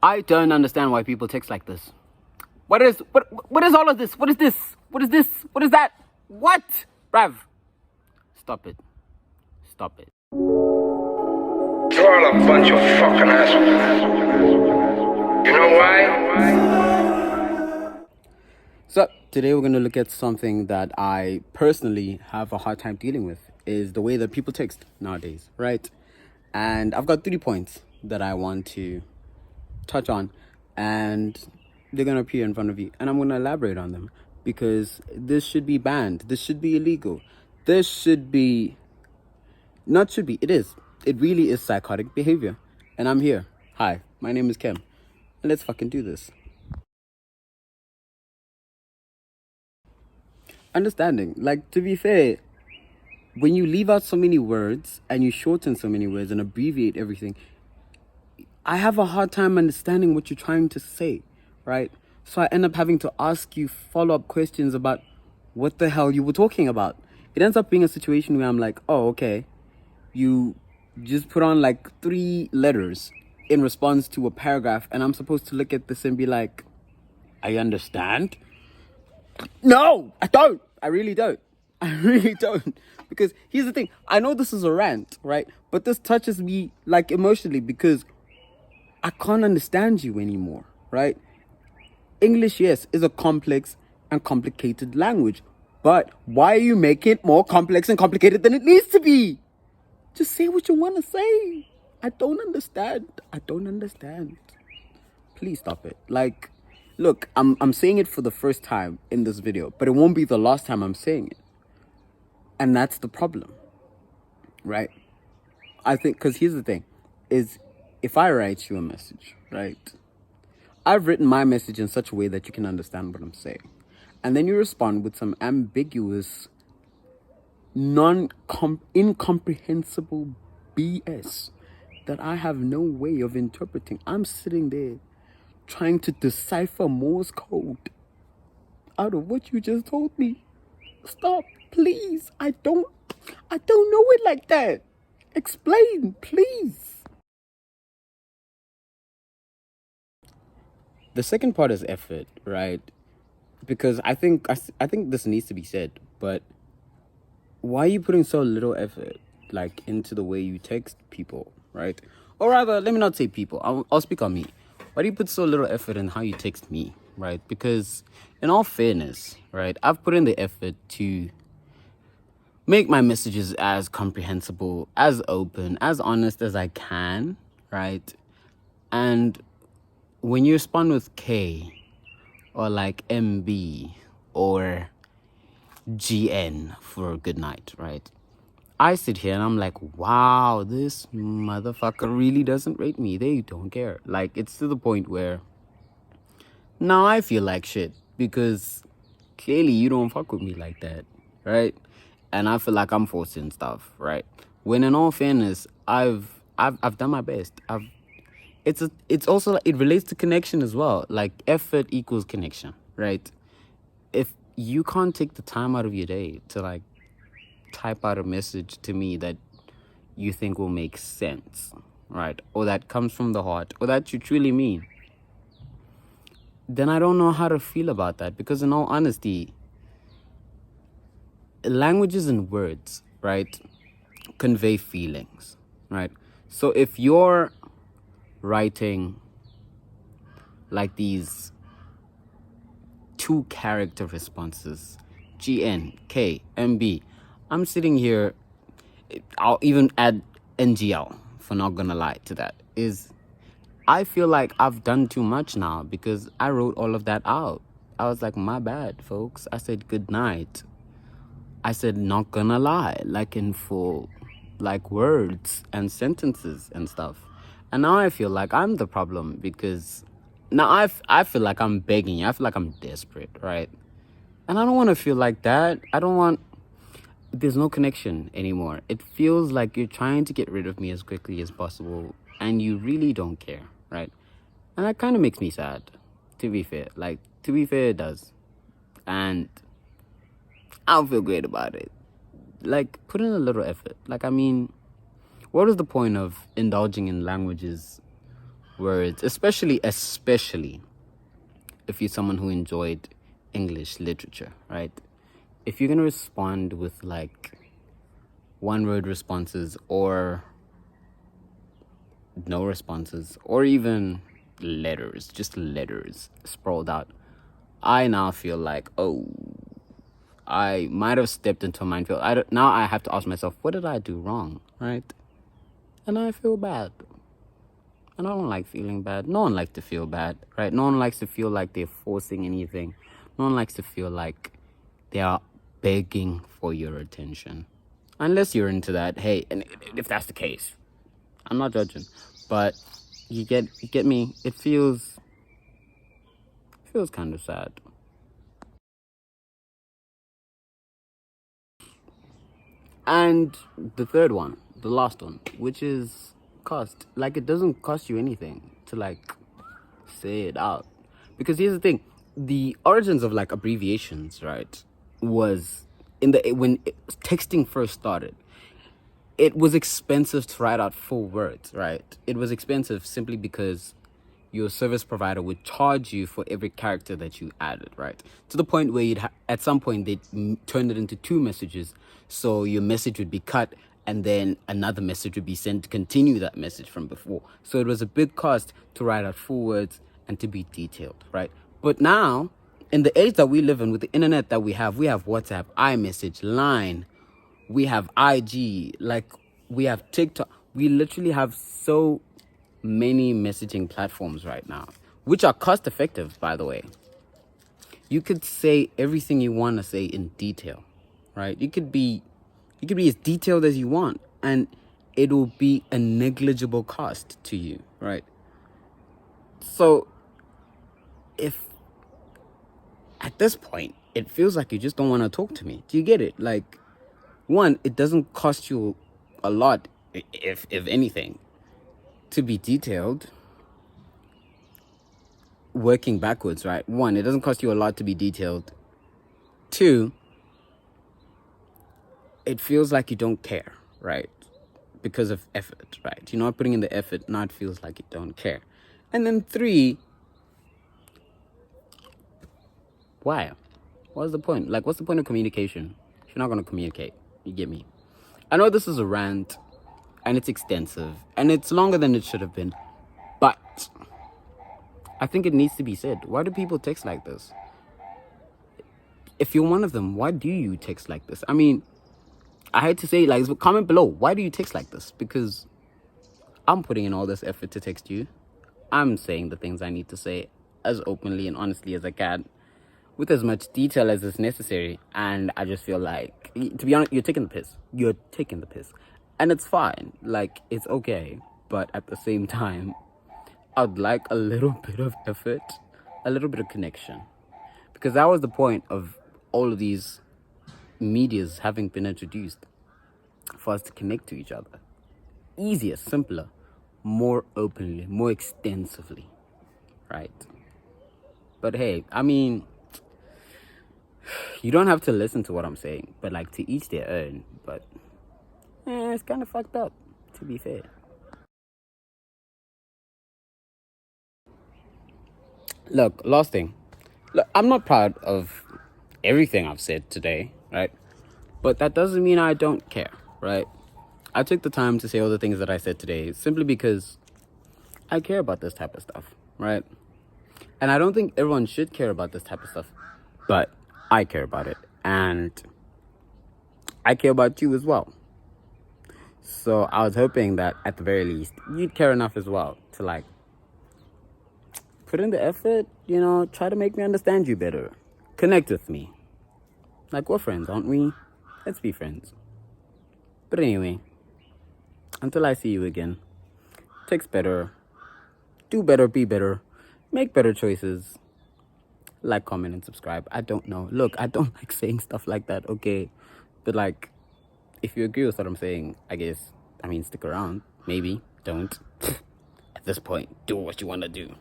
I don't understand why people text like this. What is all of this? What is this? What is this? What is that? What? Bruv. Stop it. Stop it. You're all a bunch of fucking assholes. You know why? So today we're going to look at something that I personally have a hard time dealing with, is the way that people text nowadays, right? And I've got 3 points that I want to touch on, and they're going to appear in front of you, and I'm going to elaborate on them, because this should be banned. This should be illegal. This should be, not should be, it is. It really is psychotic behavior. And I'm here. Hi, my name is Kim. And let's fucking do this. Understanding. Like, to be fair, when you leave out so many words and you shorten so many words and abbreviate everything, I have a hard time understanding what you're trying to say, right? So I end up having to ask you follow-up questions about what the hell you were talking about. It ends up being a situation where I'm like, oh, okay, you just put on like 3 letters in response to a paragraph, and I'm supposed to look at this and be like, I understand? No, I don't. I really don't. I really don't. Because here's the thing. I know this is a rant, right? But this touches me like emotionally, because I can't understand you anymore, right? English, yes, is a complex and complicated language. But why are you making it more complex and complicated than it needs to be? Just say what you want to say. I don't understand. I don't understand. Please stop it. Like, look, I'm saying it for the first time in this video, but it won't be the last time I'm saying it. And that's the problem, right? I think, because here's the thing, is if I write you a message, right? I've written my message in such a way that you can understand what I'm saying. And then you respond with some ambiguous, incomprehensible BS that I have no way of interpreting. I'm sitting there trying to decipher Morse code out of what you just told me. Stop, please. I don't know it like that. Explain, please. The second part is effort, right? Because I think this needs to be said, but why are you putting so little effort, like, into the way you text people, right? Or rather, let me not say people. I'll speak on me. Why do you put so little effort in how you text me, right? Because in all fairness, right, I've put in the effort to make my messages as comprehensible, as open, as honest as I can, right? And when you respond with K or like MB or GN for good night, right? I sit here and I'm like, wow, this motherfucker really doesn't rate me. They don't care. Like, it's to the point where now I feel like shit, because clearly you don't fuck with me like that, right? And I feel like I'm forcing stuff, right? When in all fairness, I've done my best. It's also, it relates to connection as well. Like, effort equals connection, right? If you can't take the time out of your day to like type out a message to me that you think will make sense, right? Or that comes from the heart, or that you truly mean, then I don't know how to feel about that. Because in all honesty, languages and words, right, convey feelings, right? So if you're writing like these 2-character responses, GN, K, MB, I'm sitting here, I'll even add NGL, for not gonna lie to that, is I feel like I've done too much now, because I wrote all of that out. I was like, my bad, folks. I said good night. I said not gonna lie, like in full, like words and sentences and stuff. And now I feel like I'm the problem, because now I feel like I'm begging you. I feel like I'm desperate, right? And I don't want to feel like that. There's no connection anymore. It feels like you're trying to get rid of me as quickly as possible, and you really don't care, right? And that kind of makes me sad, to be fair. Like, to be fair, it does. And I don't feel great about it. Like, put in a little effort. Like, I mean, what is the point of indulging in languages words, especially if you're someone who enjoyed English literature, right? If you're gonna respond with like one word responses or no responses or even letters, just letters sprawled out, I now feel like, oh, I might have stepped into a minefield. Now I have to ask myself, what did I do wrong, right? And I feel bad. And I don't like feeling bad. No one likes to feel bad, right? No one likes to feel like they're forcing anything. No one likes to feel like they are begging for your attention. Unless you're into that, hey, and if that's the case, I'm not judging. But you get me? It feels kind of sad. And the third one, the last one, which is cost. Like, it doesn't cost you anything to like say it out. Because here's the thing, the origins of like abbreviations, right, was when texting first started. It was expensive to write out full words, right? It was expensive simply because your service provider would charge you for every character that you added, right? To the point where at some point they turned it into 2 messages, so your message would be cut and then another message would be sent to continue that message from before. So it was a big cost to write out full words and to be detailed, right? But now, in the age that we live in, with the internet that we have WhatsApp, iMessage, Line, we have IG, like we have TikTok. We literally have so many messaging platforms right now, which are cost effective, by the way. You could say everything you want to say in detail, right? You could be as detailed as you want, and it will be a negligible cost to you, right? So if at this point it feels like you just don't want to talk to me, do you get it? Like, one, it doesn't cost you a lot, if anything, to be detailed. Working backwards, right? One, it doesn't cost you a lot to be detailed. Two, it feels like you don't care, right? Because of effort, right? You're not putting in the effort, now it feels like you don't care. And then three, why? What's the point? Like, what's the point of communication if you're not going to communicate? You get me? I know this is a rant, and it's extensive, and it's longer than it should have been, but I think it needs to be said. Why do people text like this? If you're one of them, why do you text like this? I mean, I hate to say, like, comment below. Why do you text like this? Because I'm putting in all this effort to text you. I'm saying the things I need to say as openly and honestly as I can, with as much detail as is necessary. And I just feel like, to be honest, you're taking the piss. You're taking the piss. And it's fine. Like, it's okay. But at the same time, I'd like a little bit of effort, a little bit of connection. Because that was the point of all of these medias having been introduced, for us to connect to each other. Easier, simpler, more openly, more extensively, right? But hey, I mean, you don't have to listen to what I'm saying, but like, to each their own. But it's kind of fucked up, to be fair. Look, last thing. Look, I'm not proud of everything I've said today, right? But that doesn't mean I don't care, right? I took the time to say all the things that I said today simply because I care about this type of stuff, right? And I don't think everyone should care about this type of stuff, but I care about it, and I care about you as well. So I was hoping that at the very least you'd care enough as well to like put in the effort, try to make me understand you better, connect with me. Like, we're friends, aren't we? Let's be friends. But anyway, until I see you again, text better, do better, be better, make better choices. Like, comment, and subscribe. I don't know. Look, I don't like saying stuff like that, okay? But like, if you agree with what I'm saying, stick around. Maybe. Don't. At this point, do what you want to do.